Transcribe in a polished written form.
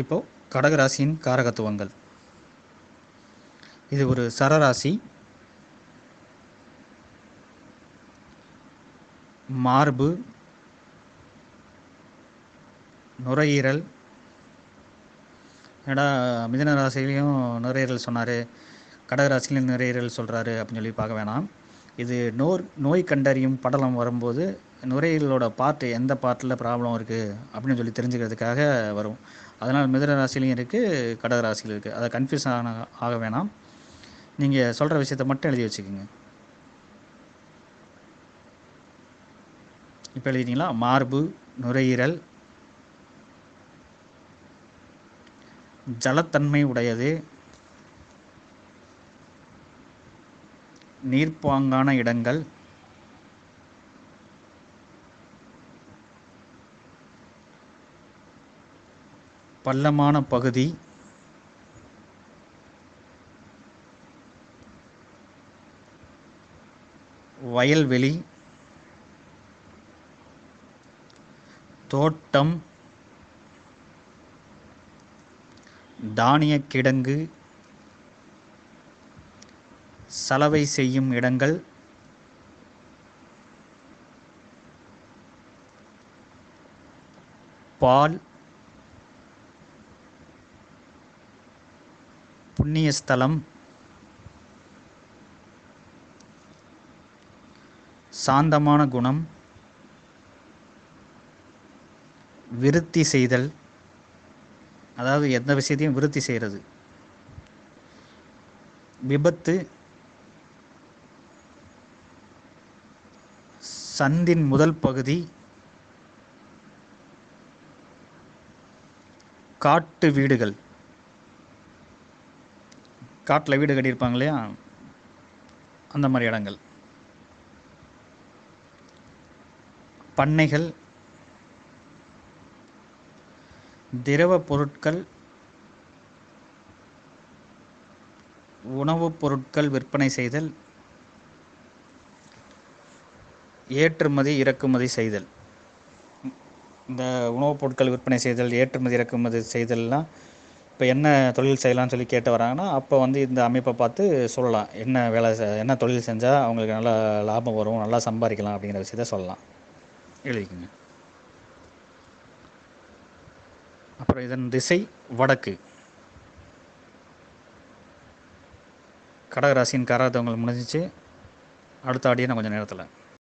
இப்போது கடகராசியின் காரகத்துவங்கள். இது ஒரு சரராசி. மார்பு, நுரையீரல். ஏடா மிதுன ராசிலையும் நுரையீரல் சொன்னார், கடகராசிலையும் நுரையீரல் சொல்கிறாரு அப்படின்னு சொல்லி பார்க்க வேணாம். இது நோய் கண்டறியும் படலம் வரும்போது நுரையீரலோட பார்ட் எந்த பார்ட்டில் ப்ராப்ளம் இருக்குது அப்படின்னு சொல்லி தெரிஞ்சுக்கிறதுக்காக வரும். அதனால் மிதுன ராசிலையும் இருக்குது, கடகராசியில் இருக்குது. அதை கன்ஃபியூஸ் ஆக வேணாம். நீங்கள் சொல்கிற விஷயத்த மட்டும் எழுதி வச்சுக்கோங்க. இப்போ எழுதிட்டீங்களா? மார்பு, நுரையீரல், ஜலத்தன்மை உடையது, நீர்ப்பாங்கான இடங்கள், பள்ளமான பகுதி, வயல்வெளி, தோட்டம், தானிய கிடங்கு, சலவை செய்யும் இடங்கள், பால், புண்ணிய ஸ்தலம், சாந்தமான குணம், விருத்தி செய்தல், அதாவது எந்த விஷயத்தையும் விருத்தி செய்கிறது, விபத்து, சந்தின் முதல் பகுதி, காட்டு வீடுகள், காட்டில் வீடு கட்டியிருப்பாங்க இல்லையா, அந்த மாதிரி இடங்கள், பண்ணைகள், திரவ பொருட்கள், உணவுப் பொருட்கள் விற்பனை செய்தல், ஏற்றுமதி இறக்குமதி செய்தல். இந்த உணவுப் பொருட்கள் விற்பனை செய்தல், ஏற்றுமதி இறக்குமதி செய்தல்லாம் இப்போ என்ன தொழில் செய்யலாம்னு சொல்லி கேட்டு வராங்கன்னா அப்போ வந்து இந்த அமைப்பை பார்த்து சொல்லலாம், என்ன வேலை என்ன தொழில் செஞ்சால் அவங்களுக்கு நல்லா லாபம் வரும், நல்லா சம்பாதிக்கலாம் அப்படிங்கிற விஷயத்த சொல்லலாம். எழுதிக்கோங்க. அப்புறம் இதன் திசை வடக்கு. கடகராசியின் காரகத்துவங்கள் முடிஞ்சிச்சு. அடுத்த ஆடியோ நான் கொஞ்சம் நேரத்தில்